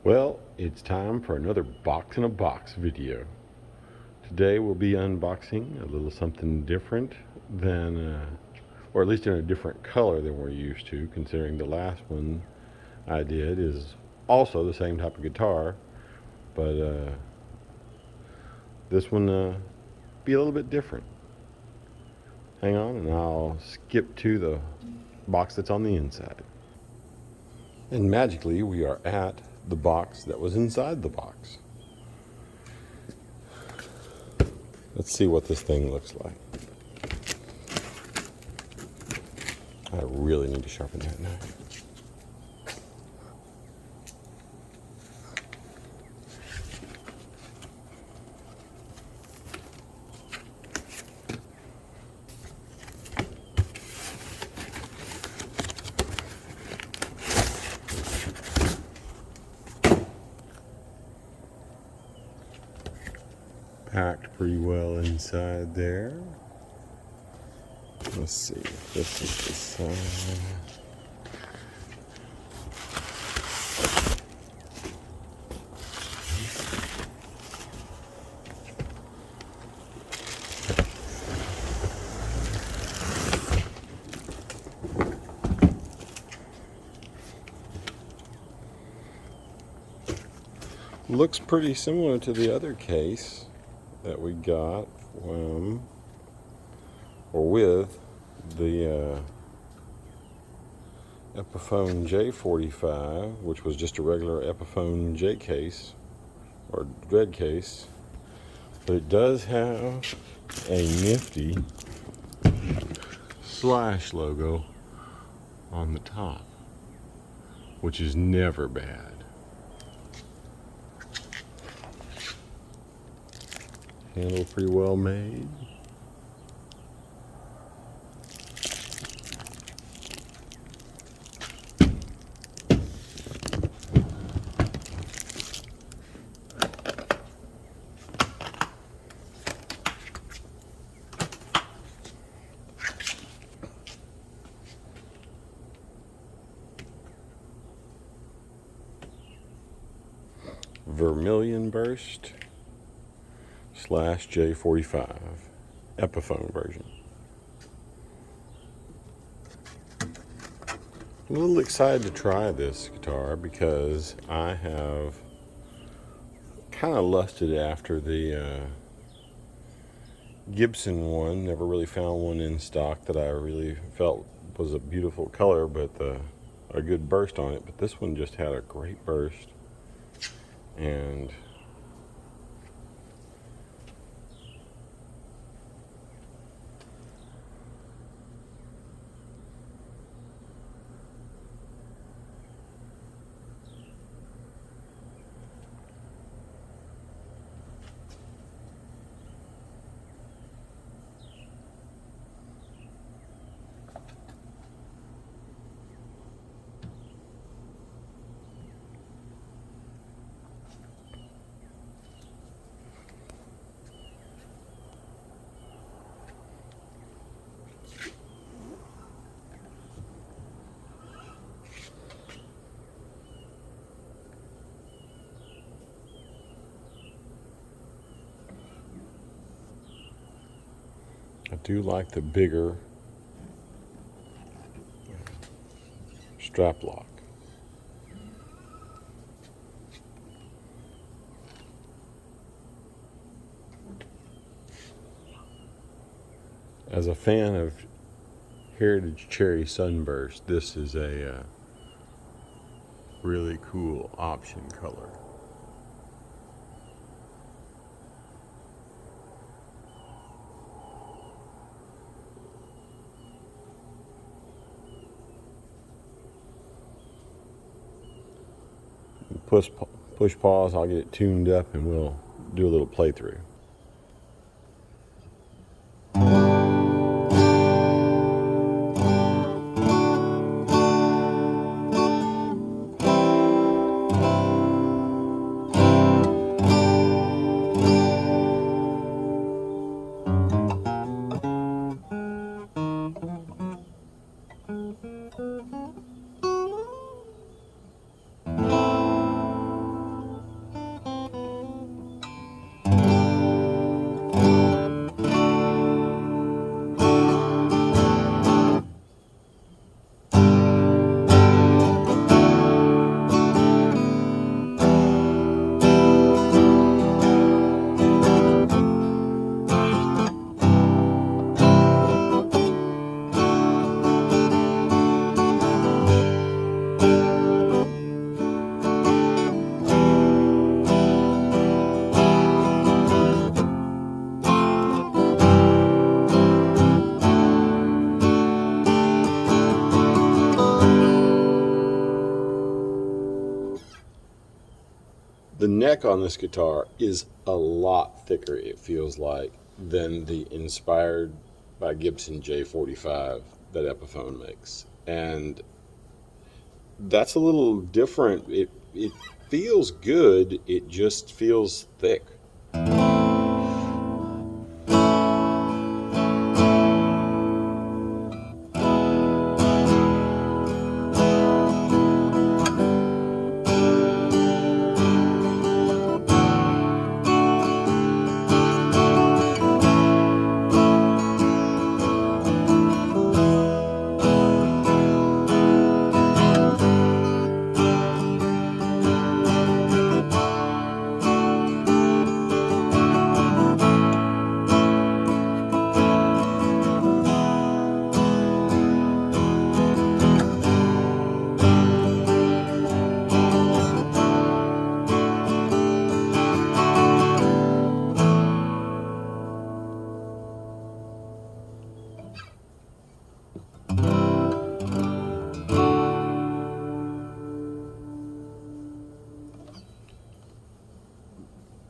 Well, it's time for another box in a box video. Today we'll be unboxing a little something different than, or at least in a different color than we're used to, considering the last one I did is also the same type of guitar, but this one be a little bit different. Hang on and I'll skip to the box that's on the inside. And magically we are at the box that was inside the box. Let's see what this thing looks like. I really need to sharpen that knife. Packed pretty well inside there. Let's see, this is the side. Looks pretty similar to the other case that we got from, or with, the Epiphone J45, which was just a regular Epiphone J case, or dread case. But it does have a nifty slash logo on the top, which is never bad. Handle pretty well made. Vermillion Burst Slash J45 Epiphone version. I'm a little excited to try this guitar because I have kind of lusted after the Gibson one. Never really found one in stock that I really felt was a beautiful color, but a good burst on it. But this one just had a great burst, and I do like the bigger strap lock. As a fan of Heritage Cherry Sunburst, this is a really cool option color. Push pause, I'll get it tuned up and we'll do a little playthrough. The neck on this guitar is a lot thicker, it feels like, than the inspired by Gibson J45 that Epiphone makes. And that's a little different. It feels good, it just feels thick.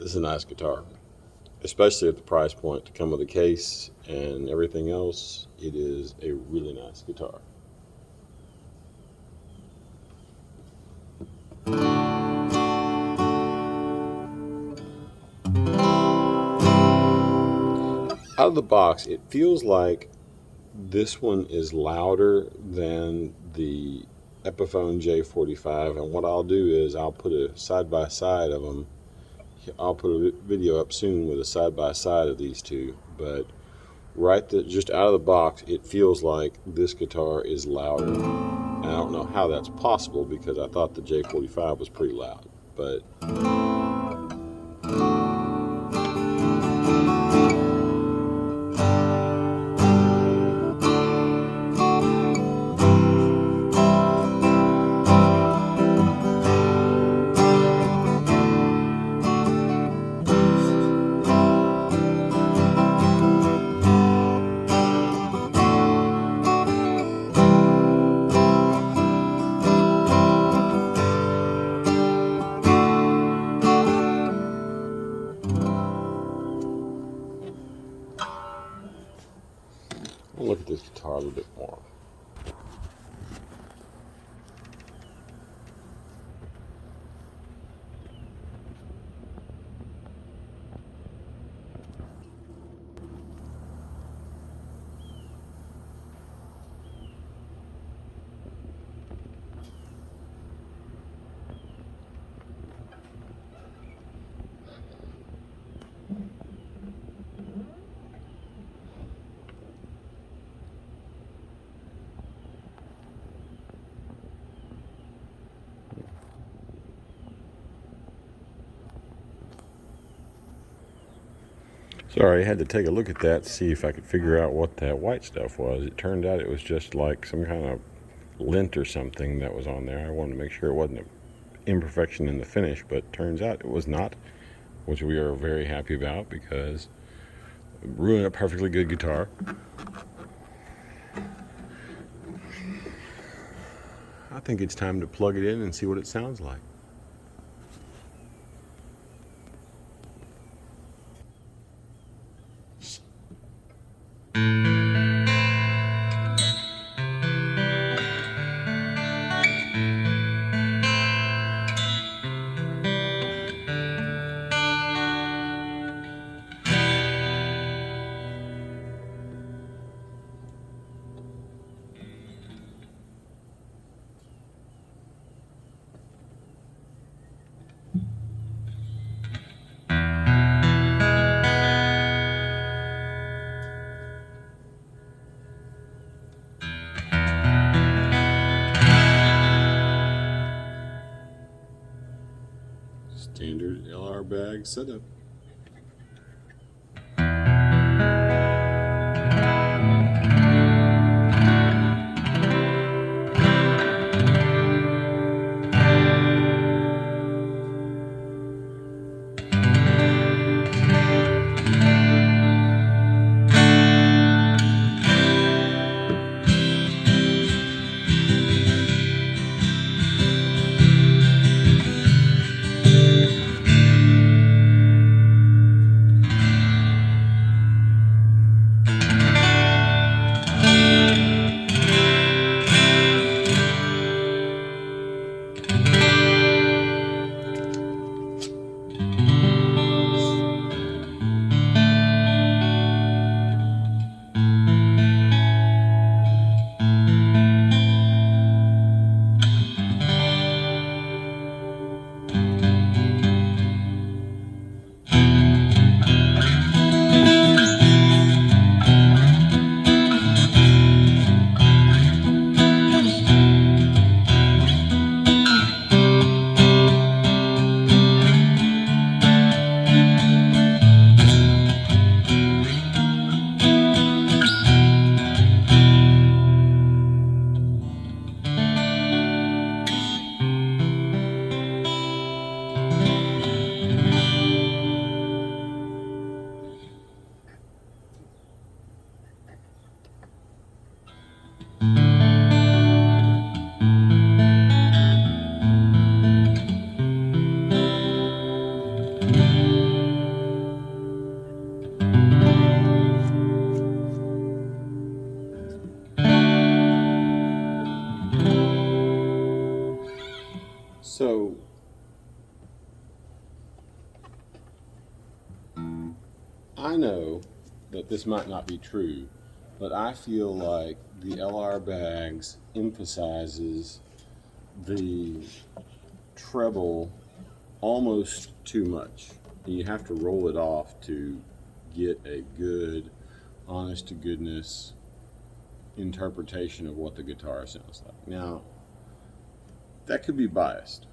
This is a nice guitar, especially at the price point to come with a case and everything else. It is a really nice guitar. Out of the box, it feels like this one is louder than the Epiphone J45, and what I'll do is I'll put a side-by-side of them. I'll put a video up soon with a side-by-side of these two, but just out of the box, it feels like this guitar is louder. And I don't know how that's possible because I thought the J45 was pretty loud, but we'll look at this guitar a little bit more. Sorry, I had to take a look at that to see if I could figure out what that white stuff was. It turned out it was just like some kind of lint or something that was on there. I wanted to make sure it wasn't an imperfection in the finish, but turns out it was not, which we are very happy about because it ruined a perfectly good guitar. I think it's time to plug it in and see what it sounds like. Standard LR bag setup. So I know that this might not be true, but I feel like the LR Bags emphasizes the treble almost too much. You have to roll it off to get a good, honest to goodness interpretation of what the guitar sounds like. Now, that could be biased.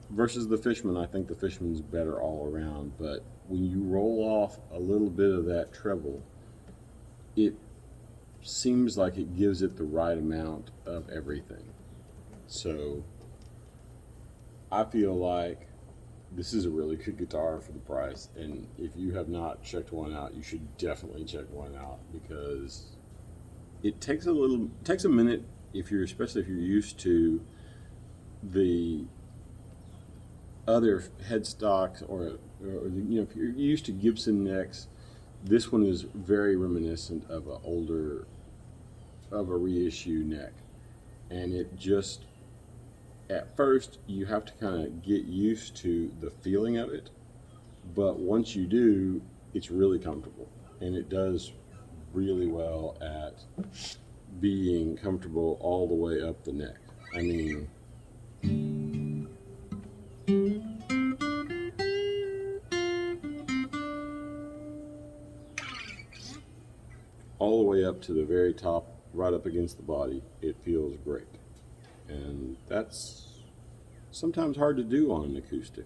Versus the Fishman, I think the Fishman's better all around, but when you roll off a little bit of that treble, it seems like it gives it the right amount of everything. So I feel like this is a really good guitar for the price, and if you have not checked one out, you should definitely check one out, because it takes a minute, especially if you're used to the other headstocks, or if you're used to Gibson necks. This one is very reminiscent of a reissue neck, and it just, at first you have to kind of get used to the feeling of it, but once you do, it's really comfortable, and it does really well at being comfortable all the way up the neck. I mean, all the way up to the very top, right up against the body. It feels great, and that's sometimes hard to do on an acoustic.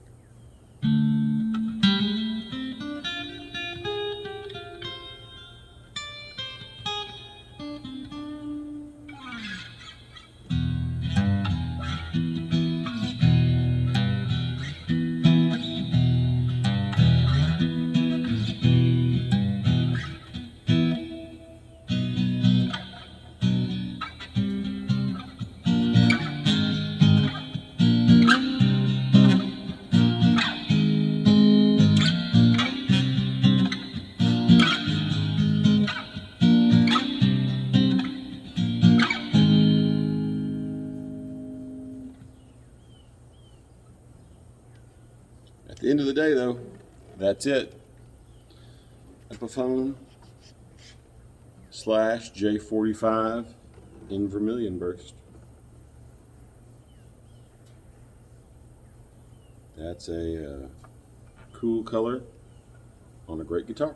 At the end of the day, though, that's it. Epiphone Slash J45 in Vermillion Burst. That's a cool color on a great guitar.